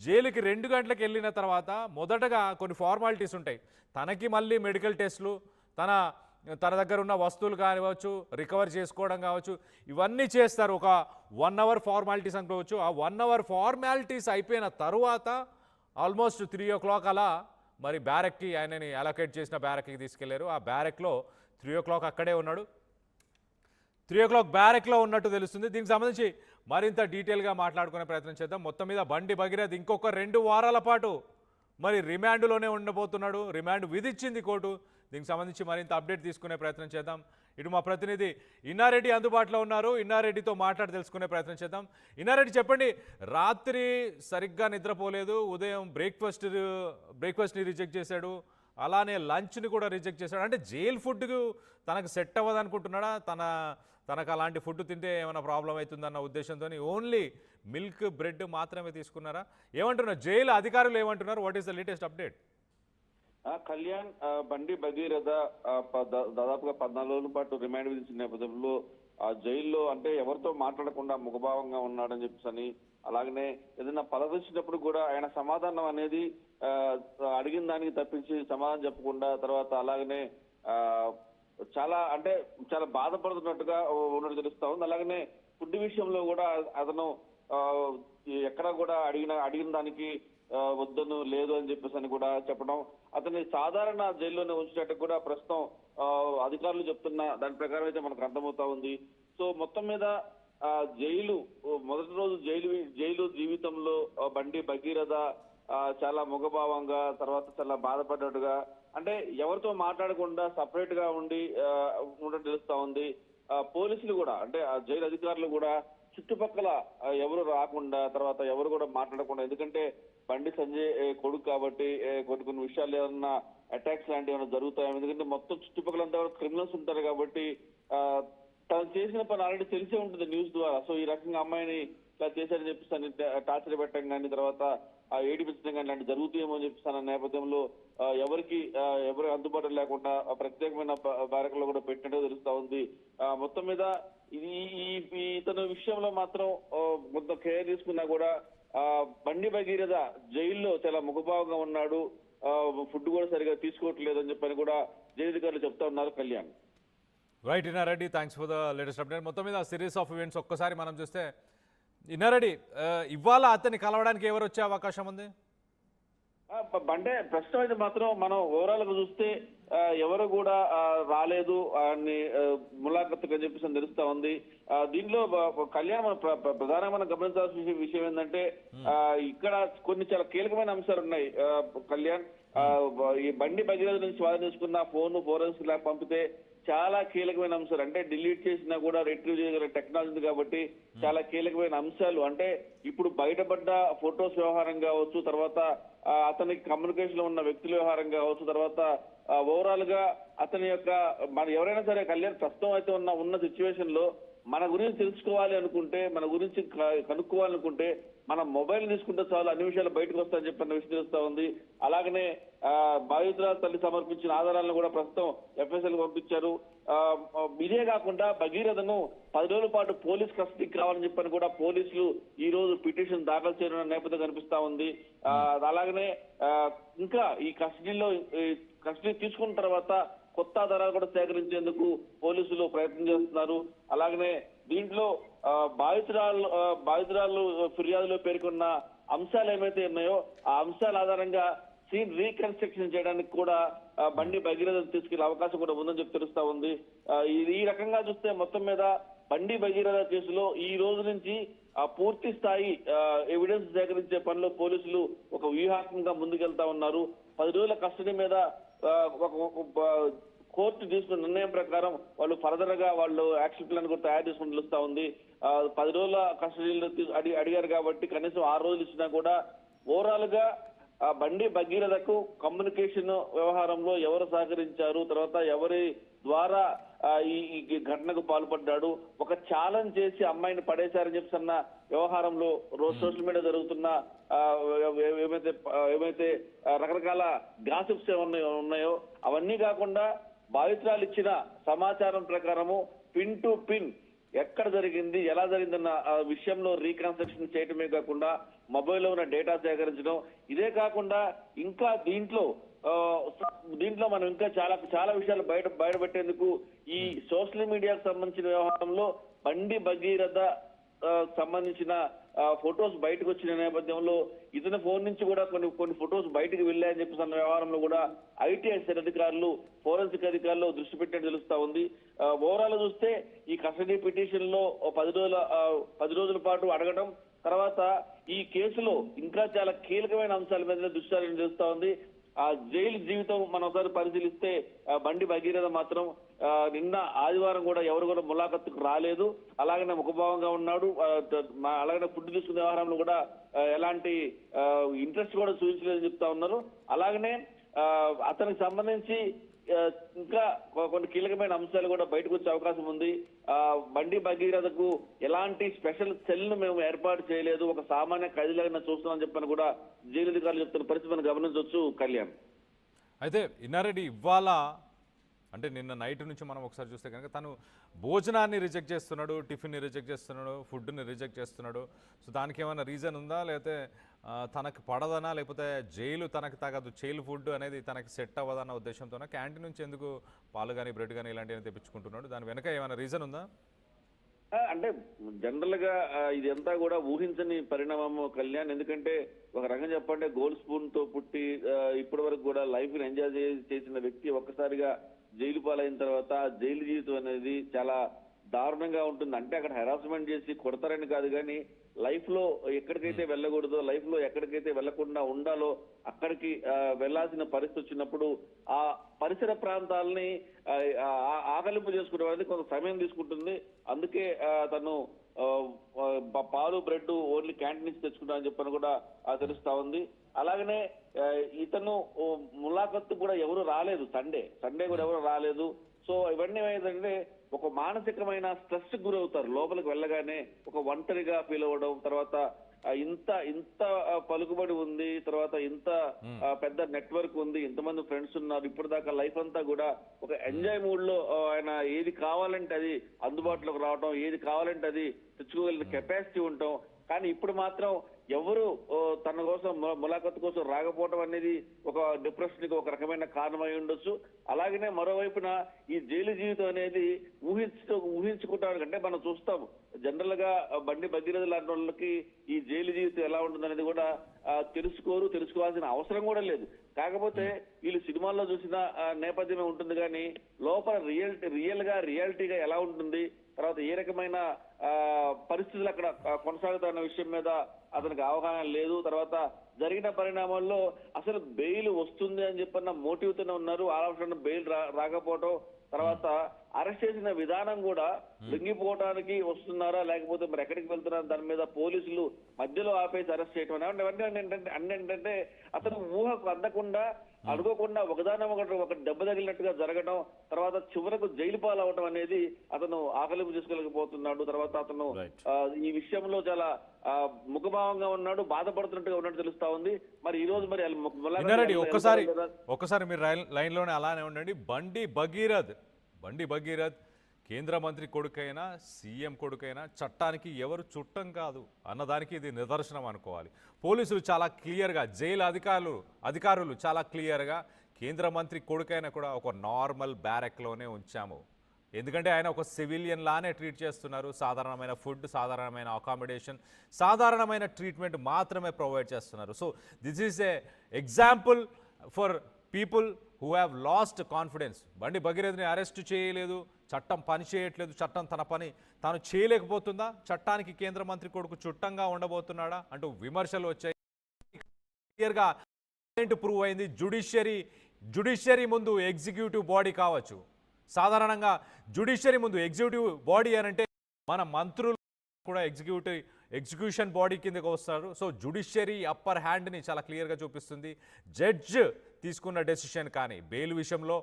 జైలుకి 2 గంటలకు వెళ్ళిన తర్వాత మొదటగా కొన్ని ఫార్మాలిటీస్ ఉంటాయి. తనకి మళ్ళీ మెడికల్ టెస్టులు, తన తన దగ్గర ఉన్న వస్తువులు కానివ్వచ్చు, రికవర్ చేసుకోవడం కావచ్చు, ఇవన్నీ చేస్తారు. ఒక 1 అవర్ ఫార్మాలిటీస్ అనుకోవచ్చు. ఆ 1 అవర్ ఫార్మాలిటీస్ అయిపోయిన తరువాత ఆల్మోస్ట్ 3:00 అలా మరి బ్యారెక్కి ఆయనని అలొకేట్ చేసిన బ్యారెక్కి తీసుకెళ్లారు. ఆ బ్యారెక్లో 3:00 అక్కడే ఉన్నాడు. 3:00 బ్యారెక్లో ఉన్నట్టు తెలుస్తుంది. దీనికి సంబంధించి మరింత డీటెయిల్గా మాట్లాడుకునే ప్రయత్నం చేద్దాం. మొత్తం మీద బండి భగీరథ్ ఇంకొక 2 వారాల పాటు మరి రిమాండ్లోనే ఉండబోతున్నాడు. రిమాండ్ విధించింది కోర్టు. దీనికి సంబంధించి మరింత అప్డేట్ తీసుకునే ప్రయత్నం చేద్దాం. ఇటు మా ప్రతినిధి ఇన్నారెడ్డి అందుబాటులో ఉన్నారు. ఇన్నారెడ్డితో మాట్లాడి తెలుసుకునే ప్రయత్నం చేద్దాం. ఇన్నారెడ్డి చెప్పండి, రాత్రి సరిగ్గా నిద్రపోలేదు, ఉదయం బ్రేక్ఫాస్ట్ని రిజెక్ట్ చేశాడు, అలానే లంచ్ని కూడా రిజెక్ట్ చేశాడు. అంటే జైల్ ఫుడ్కు తనకు సెట్ అవ్వదు అనుకుంటున్నాడా? తనకు అలాంటి ఫుడ్ తింటే ఏమైనా ప్రాబ్లం అవుతుందన్న ఉద్దేశంతో ఓన్లీ మిల్క్ బ్రెడ్ మాత్రమే తీసుకున్నారా? ఏమంటున్నారు జైలు అధికారులు, ఏమంటున్నారు? What is the latest update? Kalyan, బండి భగీరథ దాదాపుగా 14 రోజుల పాటు రిమాండ్ విధించిన నేపథ్యంలో ఆ జైల్లో అంటే ఎవరితో మాట్లాడకుండా ముఖభావంగా ఉన్నాడని చెప్పేసి, అలాగనే ఏదైనా పలకరించినప్పుడు కూడా ఆయన సమాధానం అనేది అడిగిన దానికి తప్పించి సమాధానం చెప్పకుండా, తర్వాత అలాగనే చాలా బాధపడుతున్నట్టుగా ఉన్నట్టు తెలుస్తా ఉంది. అలాగనే ఫుడ్ విషయంలో కూడా అతను ఎక్కడ కూడా అడిగిన దానికి వద్దను లేదు అని చెప్పేసి కూడా చెప్పడం, అతన్ని సాధారణ జైల్లోనే ఉంచినట్టు కూడా ప్రస్తుతం అధికారులు చెప్తున్న దాని ప్రకారం అయితే మనకు అర్థమవుతా ఉంది. సో మొత్తం మీద జైలు మొదటి రోజు జైలు జీవితంలో బండి భగీరథ చాలా ముఖభావంగా, తర్వాత చాలా బాధపడ్డట్టుగా, అంటే ఎవరితో మాట్లాడకుండా సపరేట్ గా ఉండడం తెలుస్తా ఉంది. పోలీసులు కూడా అంటే ఆ జైలు అధికారులు కూడా చుట్టుపక్కల ఎవరు రాకుండా, తర్వాత ఎవరు కూడా మాట్లాడకుండా, ఎందుకంటే బండి సంజయ్ కొడుకు కాబట్టి కొన్ని విషయాలు ఏమన్నా అటాక్స్ లాంటివి ఏమైనా జరుగుతాయి, ఎందుకంటే మొత్తం చుట్టుపక్కలంతా కూడా క్రిమినల్స్ ఉంటారు కాబట్టి తను చేసిన పని ఆల్రెడీ తెలిసే ఉంటుంది న్యూస్ ద్వారా. సో ఈ రకంగా అమ్మాయిని ఇలా చేశారని చెప్పేసి టార్చర్ పెట్టడం కానీ, తర్వాత ఏడిపించడం కానీ లాంటి జరుగుతాయేమో అని చెప్పేసి నేపథ్యంలో ఎవరు అందుబాటులో లేకుండా ప్రత్యేకమైన బ్యారక్లో కూడా పెట్టినట్టు తెలుస్తా ఉంది. మొత్తం మీద ఇతను విషయంలో మాత్రం మొత్తం కేర్ తీసుకున్నా కూడా బండి భగీరథ జైల్లో చాలా ముఖభావంగా ఉన్నాడు, ఫుడ్ కూడా సరిగా తీసుకోవట్లేదు అని చెప్పని కూడా జైలు అధికారులు చెప్తా ఉన్నారు. Kalyan, right Inna Reddy, thanks for the latest update. మొత్తం మీద సిరీస్ ఆఫ్ ఈవెంట్స్ ఒక్కసారి మనం చూస్తే, ఇన్నారెడ్డి ఇవాళ అతన్ని కలవడానికి ఎవరు వచ్చే అవకాశం ఉంది? అంటే ప్రస్తుతం అయితే మాత్రం మనం ఓవరాల్ గా చూస్తే ఎవరు కూడా రాలేదు అని ములాఖత్తుగా చెప్పేసి తెలుస్తా ఉంది. దీనిలో కళ్యాణ్ ప్రధానంగా మనం గమనించాల్సిన విషయం ఏంటంటే ఇక్కడ కొన్ని చాలా కీలకమైన అంశాలు ఉన్నాయి. కళ్యాణ్, ఈ బండి భగీరథ నుంచి స్వాధీనం చేసుకున్న ఫోరెన్సిక్ ల్యాబ్ పంపితే చాలా కీలకమైన అంశాలు, అంటే డిలీట్ చేసినా కూడా రిట్రీవ్ చేయగల టెక్నాలజీ ఉంది కాబట్టి చాలా కీలకమైన అంశాలు, అంటే ఇప్పుడు బయటపడ్డ ఫొటోస్ వ్యవహారం కావచ్చు, తర్వాత అతనికి కమ్యూనికేషన్ లో ఉన్న వ్యక్తుల వ్యవహారం కావచ్చు, తర్వాత ఓవరాల్ గా అతని యొక్క ఎవరైనా సరే కళ్యాణ్ ప్రస్తుతం అయితే ఉన్న సిచ్యువేషన్ లో మన గురించి తెలుసుకోవాలి అనుకుంటే, మన గురించి కనుక్కోవాలనుకుంటే మనం మొబైల్ తీసుకుంటే చాలు అన్ని విషయాలు బయటకు వస్తాయని చెప్పిన విషయం తెలుస్తా ఉంది. అలాగనే బాధితురాలు తల్లి సమర్పించిన ఆధారాలను కూడా ప్రస్తుతం ఎఫ్ఎస్ఎల్ పంపించారు. ఇదే కాకుండా భగీరథను 10 రోజుల పాటు పోలీస్ కస్టడీకి కావాలని చెప్పని కూడా పోలీసులు ఈ రోజు పిటిషన్ దాఖలు చేయడం నేపథ్యం కనిపిస్తా ఉంది. అలాగనే ఇంకా ఈ కస్టడీ తీసుకున్న తర్వాత కొత్త ఆధారాలు కూడా సేకరించేందుకు పోలీసులు ప్రయత్నం చేస్తున్నారు. అలాగనే దీంట్లో బాధితురాలు ఫిర్యాదులో పేర్కొన్న అంశాలు ఏమైతే ఉన్నాయో ఆ అంశాల ఆధారంగా సీన్ రీకన్స్ట్రక్షన్ చేయడానికి కూడా బండి భగీరథ తీసుకెళ్లే అవకాశం కూడా ఉందని చెప్పి తెలుస్తా ఉంది. ఈ రకంగా చూస్తే మొత్తం మీద బండి భగీరథ కేసులో ఈ రోజు నుంచి పూర్తి స్థాయి ఎవిడెన్స్ సేకరించే పనిలో పోలీసులు ఒక వ్యూహాత్మకంగా ముందుకెళ్తా ఉన్నారు. 10 రోజుల కస్టడీ మీద కోర్టు తీసుకున్న నిర్ణయం ప్రకారం వాళ్ళు ఫర్దర్ గా యాక్షన్ ప్లాన్ కూడా తయారు చేసుకుని తెలుస్తా ఉంది. 10 రోజుల కస్టడీలో అడిగారు కాబట్టి కనీసం 6 రోజులు ఇచ్చినా కూడా ఓవరాల్ గా బండి భగీరథకు కమ్యూనికేషన్ వ్యవహారంలో ఎవరు సహకరించారు, తర్వాత ఎవరి ద్వారా ఈ ఘటనకు పాల్పడ్డాడు, ఒక ఛాలెంజ్ చేసి అమ్మాయిని పడేశారని చెప్పిన వ్యవహారంలో సోషల్ మీడియా జరుగుతున్న ఏమైతే రకరకాల గాసిప్స్ ఉన్నాయో అవన్నీ కాకుండా బాధితురాలు ఇచ్చిన సమాచారం ప్రకారము పిన్ టు పిన్ ఎక్కడ జరిగింది, ఎలా జరిగిందన్న విషయంలో రీకన్స్ట్రక్షన్ చేయటమే కాకుండా మొబైల్లో ఉన్న డేటా సేకరించడం. ఇదే కాకుండా ఇంకా దీంట్లో మనం ఇంకా చాలా విషయాలు బయటపెట్టేందుకు ఈ సోషల్ మీడియాకు సంబంధించిన వ్యవహారంలో బండి భగీరథ సంబంధించిన ఫొటోస్ బయటకు వచ్చిన నేపథ్యంలో ఇతని ఫోన్ నుంచి కూడా కొన్ని ఫొటోస్ బయటకు వెళ్ళాయని చెప్పేసి అన్న వ్యవహారంలో కూడా ఐటీఐ అధికారులు, ఫోరెన్సిక్ అధికారులు దృష్టి పెట్టినట్టు తెలుస్తా ఉంది. ఓవరాల్ చూస్తే ఈ కస్టడీ పిటిషన్ లో 10 రోజుల పాటు అడగడం, తర్వాత ఈ కేసులో ఇంకా చాలా కీలకమైన అంశాల మీద దృష్టి సారించడం తెలుస్తా ఉంది. ఆ జైలు జీవితం మనం ఒకసారి పరిశీలిస్తే బండి భగీరథ మాత్రం నిన్న ఆదివారం కూడా ఎవరు కూడా ములాఖత్తుకు రాలేదు. అలాగనే ముఖభావంగా ఉన్నాడు. అలాగనే ఫుడ్ తీసుకునే వ్యవహారంలో కూడా ఎలాంటి ఇంట్రెస్ట్ కూడా చూపించలేదని చెప్తా ఉన్నారు. అలాగనే అతనికి సంబంధించి ఇంకా కొన్ని కీలకమైన అంశాలు కూడా బయటకు వచ్చే అవకాశం ఉంది. బండి భగీరథకు ఎలాంటి స్పెషల్ సెల్ ను మేము ఏర్పాటు చేయలేదు, ఒక సామాన్య ఖైదీలాగా చూస్తున్నామని చెప్పని కూడా జైలు అధికారులు చెప్తున్న పరిస్థితి మనం గమనించవచ్చు. కళ్యాణ్, అయితే ఇన్నారెడ్డి ఇవాళ అంటే నిన్న నైట్ నుంచి మనం ఒకసారి చూస్తే కనుక తను భోజనాన్ని రిజెక్ట్ చేస్తున్నాడు, టిఫిన్ని రిజెక్ట్ చేస్తున్నాడు, ఫుడ్ని రిజెక్ట్ చేస్తున్నాడు. సో దానికి ఏమైనా రీజన్ ఉందా, లేకపోతే తనకు పడదనా, లేకపోతే జైలు తనకు తగదు, జైలు ఫుడ్ అనేది తనకి సెట్ అవ్వదన్న ఉద్దేశంతోనే క్యాంటీన్ నుంచి ఎందుకు పాలు కానీ బ్రెడ్ కానీ ఇలాంటివి తెప్పించుకుంటున్నాడు? దాని వెనక ఏమైనా రీజన్ ఉందా? అంటే జనరల్ గా ఇదంతా కూడా ఊహించని పరిణామం కళ్యాణ్. ఎందుకంటే ఒక రంగం చెప్పంటే గోల్డ్ స్పూన్ తో పుట్టి ఇప్పటి వరకు కూడా లైఫ్ ని ఎంజాయ్ చేసిన వ్యక్తి ఒక్కసారిగా జైలు పాలైన తర్వాత జైలు జీవితం అనేది చాలా దారుణంగా ఉంటుంది. అంటే అక్కడ హెరాస్మెంట్ చేసి కొడతారని కాదు, కానీ లైఫ్ లో ఎక్కడికైతే వెళ్ళకూడదో, లైఫ్ లో ఎక్కడికైతే వెళ్లకుండా ఉండాలో అక్కడికి వెళ్లాల్సిన పరిస్థితి వచ్చినప్పుడు ఆ పరిసర ప్రాంతాలని ఆకలింపు చేసుకోవడం అనేది కొంత సమయం తీసుకుంటుంది. అందుకే తను పాలు బ్రెడ్ ఓన్లీ క్యాంటీన్ నుంచి తెచ్చుకుంటానని చెప్పని కూడా తెలుస్తా ఉంది. అలాగనే ఇతను ములాఖత్తు కూడా ఎవరు రాలేదు, సండే కూడా ఎవరు రాలేదు. సో ఇవన్నీ ఏమైందంటే ఒక మానసికమైన స్ట్రెస్ గురవుతారు. లోపలికి వెళ్ళగానే ఒక ఒంటరిగా ఫీల్ అవ్వడం, తర్వాత ఇంత పలుకుబడి ఉంది, తర్వాత ఇంత పెద్ద నెట్వర్క్ ఉంది, ఇంతమంది ఫ్రెండ్స్ ఉన్నారు, ఇప్పటిదాకా లైఫ్ అంతా కూడా ఒక ఎంజాయ్ మూడ్ లో ఆయన ఏది కావాలంటే అది అందుబాటులోకి రావడం, ఏది కావాలంటే అది తెచ్చుకోగలిగిన కెపాసిటీ ఉండటం. కానీ ఇప్పుడు మాత్రం ఎవరు తన కోసం ములాఖత్తు కోసం రాకపోవడం అనేది ఒక డిప్రెషన్ కి ఒక రకమైన కారణమై ఉండొచ్చు. అలాగనే మరోవైపున ఈ జైలు జీవితం అనేది ఊహించుకుంటాం. అంటే మనం చూస్తాం జనరల్ గా బండి భగీరథ లాంటి వాళ్ళకి ఈ జైలు జీవితం ఎలా ఉంటుందనేది కూడా తెలుసుకోవాల్సిన అవసరం కూడా లేదు. కాకపోతే వీళ్ళు సినిమాల్లో చూసిన నేపథ్యమే ఉంటుంది, కానీ లోపల రియాలిటీగా ఎలా ఉంటుంది, తర్వాత ఏ రకమైన పరిస్థితులు అక్కడ కొనసాగుతున్న విషయం మీద అతనికి అవగాహన లేదు. తర్వాత జరిగిన పరిణామాల్లో అసలు బెయిల్ వస్తుంది అని చెప్పన్న మోటివ్ తోనే ఉన్నారు. ఆలోచన బెయిల్ రాకపోవడం, తర్వాత అరెస్ట్ చేసిన విధానం కూడా లొంగిపోవడానికి వస్తున్నారా లేకపోతే మరి ఎక్కడికి వెళ్తున్నారా దాని మీద పోలీసులు మధ్యలో ఆపేసి అరెస్ట్ చేయడం ఏంటంటే అతను ఊహకు అందకుండా అనుకోకుండా ఒక దెబ్బ తగిలినట్టుగా జరగడం, తర్వాత చివరకు జైలు పాలవడం అనేది అతను ఆకలింపు చేసుకోలేకపోతున్నాడు. తర్వాత అతను ఈ విషయంలో చాలా ముఖభావంగా ఉన్నాడు, బాధపడుతున్నట్టుగా ఉన్నట్టు తెలుస్తా ఉంది. మరి ఈ రోజు మరి ఒక్కసారి మీరు లైన్ లోనే అలానే ఉండండి. బండి భగీరథ్ కేంద్ర మంత్రి కొడుకైనా సీఎం కొడుకైనా చట్టానికి ఎవరు చుట్టం కాదు అన్నదానికి ఇది నిదర్శనం అనుకోవాలి. పోలీసులు చాలా క్లియర్గా, జైలు అధికారులు చాలా క్లియర్గా కేంద్ర మంత్రి కొడుకైనా కూడా ఒక నార్మల్ బ్యారెక్లోనే ఉంచాము. ఎందుకంటే ఆయన ఒక సివిలియన్ లానే ట్రీట్ చేస్తున్నారు. సాధారణమైన ఫుడ్, సాధారణమైన అకామిడేషన్, సాధారణమైన ట్రీట్మెంట్ మాత్రమే ప్రొవైడ్ చేస్తున్నారు. So this is a example for people who have lost confidence. బండి భగీరథని అరెస్ట్ చేయలేదు, చట్టం పని చేయట్లేదు, చట్టం తన పని తాను చేయలేకపోతుందా, చట్టానికి కేంద్ర మంత్రి కొడుకు చుట్టంగా ఉండబోతున్నాడా అంటూ విమర్శలు వచ్చాయి. క్లియర్గా ప్రూవ్ అయింది. జ్యుడిషియరీ ముందు ఎగ్జిక్యూటివ్ బాడీ కావచ్చు. సాధారణంగా జ్యుడిషియరీ ముందు ఎగ్జిక్యూటివ్ బాడీ అనంటే మన మంత్రులు కూడా ఎగ్జిక్యూషన్ బాడీ కిందకు వస్తారు. సో జ్యుడిషియరీ అప్పర్ హ్యాండ్ని చాలా క్లియర్గా చూపిస్తుంది. జడ్జ్ తీసుకున్న డెసిషన్ కానీ బెయిల్ విషయంలో